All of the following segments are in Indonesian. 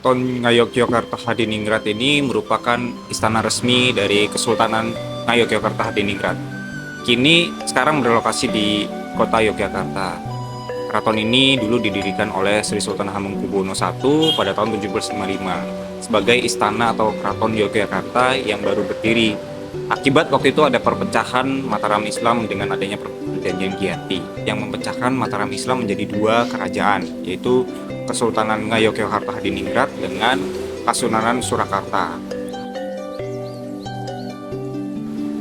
Keraton Ngayogyakarta Hadiningrat ini merupakan istana resmi dari Kesultanan Ngayogyakarta Hadiningrat. Kini sekarang berlokasi di kota Yogyakarta. Keraton ini dulu didirikan oleh Sri Sultan Hamengkubuwono I pada tahun 1755 sebagai istana atau keraton Yogyakarta yang baru berdiri. Akibat waktu itu ada perpecahan Mataram Islam dengan adanya perjanjian Giyanti yang memecahkan Mataram Islam menjadi dua kerajaan, yaitu Kesultanan Ngayogyakarta Hadiningrat dengan Kasunanan Surakarta.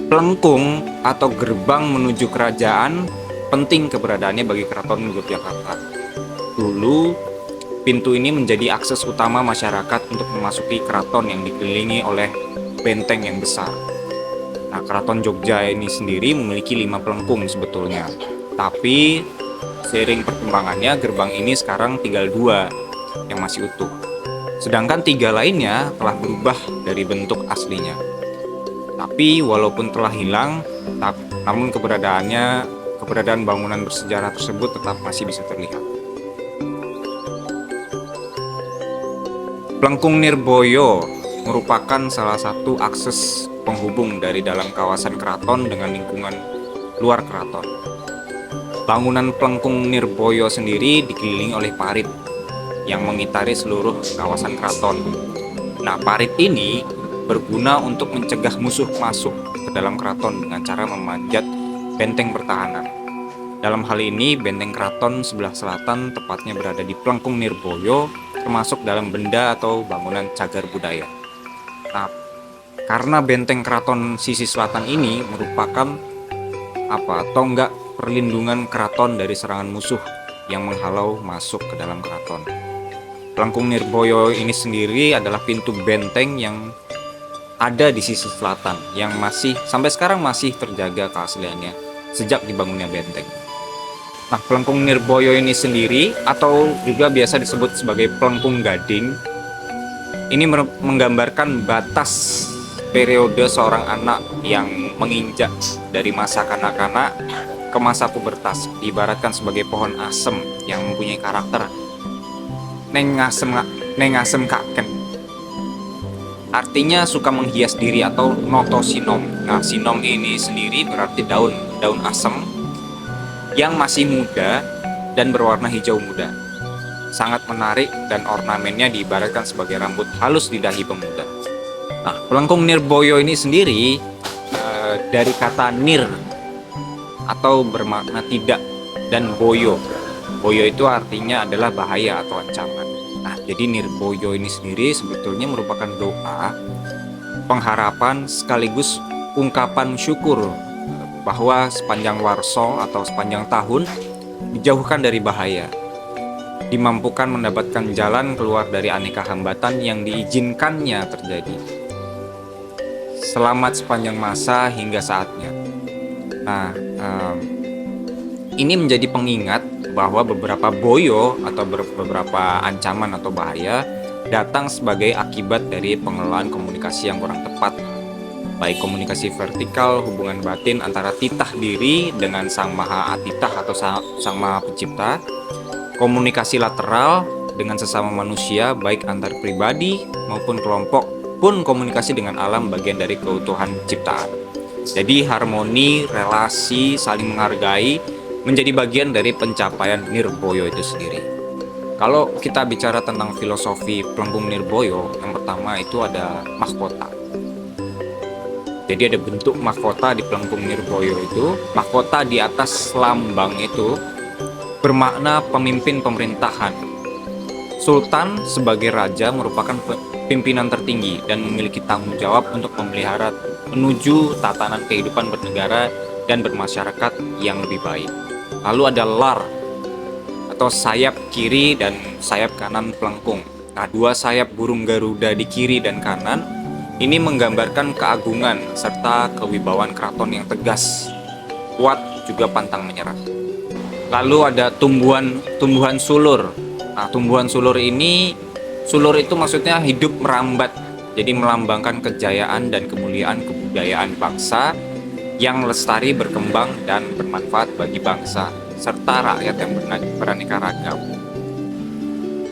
Plengkung atau gerbang menuju kerajaan penting keberadaannya bagi Keraton Yogyakarta. Dulu, pintu ini menjadi akses utama masyarakat untuk memasuki keraton yang dikelilingi oleh benteng yang besar. Nah, Keraton Jogja ini sendiri memiliki 5 pelengkung sebetulnya. Tapi, seiring perkembangannya, gerbang ini sekarang tinggal 2 yang masih utuh. Sedangkan 3 lainnya telah berubah dari bentuk aslinya. Tapi, walaupun telah hilang, namun keberadaan bangunan bersejarah tersebut tetap masih bisa terlihat. Plengkung Nirboyo merupakan salah satu akses penghubung dari dalam kawasan keraton dengan lingkungan luar keraton. Bangunan Plengkung Nirboyo sendiri dikelilingi oleh parit yang mengitari seluruh kawasan keraton. Nah, parit ini berguna untuk mencegah musuh masuk ke dalam keraton dengan cara memanjat benteng pertahanan. Dalam hal ini, benteng keraton sebelah selatan tepatnya berada di Plengkung Nirboyo, termasuk dalam benda atau bangunan cagar budaya. Nah, karena benteng keraton sisi selatan ini merupakan tonggak perlindungan keraton dari serangan musuh yang menghalau masuk ke dalam keraton. Plengkung Nirboyo ini sendiri adalah pintu benteng yang ada di sisi selatan yang sampai sekarang masih terjaga keasliannya sejak dibangunnya benteng. Nah, Plengkung Nirboyo ini sendiri atau juga biasa disebut sebagai Plengkung Gading ini menggambarkan batas periode seorang anak yang menginjak dari masa kanak-kanak ke masa pubertas, diibaratkan sebagai pohon asem yang mempunyai karakter neng asem kaken. Artinya suka menghias diri atau noto sinom. Nah, sinom ini sendiri berarti daun asem yang masih muda dan berwarna hijau muda. Sangat menarik dan ornamennya diibaratkan sebagai rambut halus di dahi pemuda. Nah, Plengkung Nirboyo ini sendiri dari kata nir atau bermakna tidak dan boyo. Boyo itu artinya adalah bahaya atau ancaman. Nah, jadi Nirboyo ini sendiri sebetulnya merupakan doa, pengharapan sekaligus ungkapan syukur bahwa sepanjang warso atau sepanjang tahun dijauhkan dari bahaya, dimampukan mendapatkan jalan keluar dari aneka hambatan yang diizinkannya terjadi. Selamat sepanjang masa hingga saatnya. Nah, ini menjadi pengingat bahwa beberapa boyo atau beberapa ancaman atau bahaya datang sebagai akibat dari pengelolaan komunikasi yang kurang tepat, baik komunikasi vertikal, hubungan batin antara titah diri dengan Sang Maha Atitah atau Sang Maha Pencipta, komunikasi lateral dengan sesama manusia baik antar pribadi maupun kelompok, pun komunikasi dengan alam bagian dari keutuhan ciptaan. Jadi harmoni, relasi, saling menghargai menjadi bagian dari pencapaian Nirboyo itu sendiri. Kalau kita bicara tentang filosofi Plengkung Nirboyo, yang pertama itu ada mahkota. Jadi ada bentuk mahkota di Plengkung Nirboyo itu. Mahkota di atas lambang itu bermakna pemimpin pemerintahan. Sultan sebagai raja merupakan pimpinan tertinggi dan memiliki tanggung jawab untuk memelihara menuju tatanan kehidupan bernegara dan bermasyarakat yang lebih baik. Lalu ada lar atau sayap kiri dan sayap kanan Plengkung. Nah, 2 sayap burung Garuda di kiri dan kanan ini menggambarkan keagungan serta kewibawaan keraton yang tegas, kuat juga pantang menyerah. Lalu ada tumbuhan sulur. Nah, tumbuhan sulur itu maksudnya hidup merambat. Jadi melambangkan kejayaan dan kemuliaan kebudayaan bangsa yang lestari, berkembang, dan bermanfaat bagi bangsa, serta rakyat yang beraneka ragam.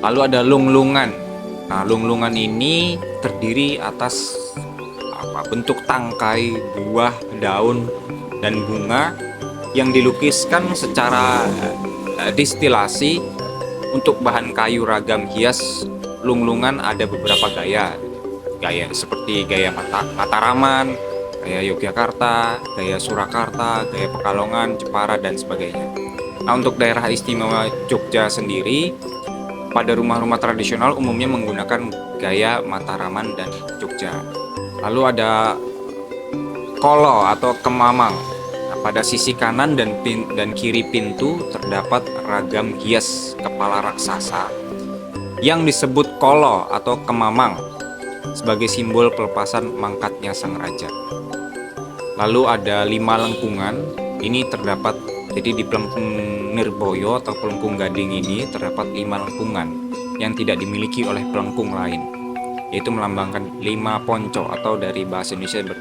Lalu ada lunglungan. Nah, lunglungan ini terdiri atas bentuk tangkai, buah, daun, dan bunga yang dilukiskan secara distilasi untuk bahan kayu ragam hias. Lunglungan ada beberapa gaya seperti gaya Mataraman, gaya Yogyakarta, gaya Surakarta, gaya Pekalongan, Jepara, dan sebagainya. Nah, untuk daerah istimewa Jogja sendiri, pada rumah-rumah tradisional umumnya menggunakan gaya Mataraman dan Jogja. Lalu ada kolo atau kemamang. Nah, pada sisi kanan dan kiri pintu terdapat ragam hias kepala raksasa yang disebut kolo atau kemamang sebagai simbol pelepasan mangkatnya sang raja. Lalu ada 5 lengkungan. Ini terdapat, jadi di Plengkung Nirboyo atau Plengkung Gading ini terdapat 5 lengkungan yang tidak dimiliki oleh pelengkung lain, yaitu melambangkan 5 ponco atau dari bahasa Indonesia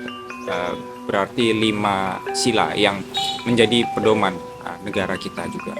berarti 5 sila yang menjadi pedoman negara kita juga.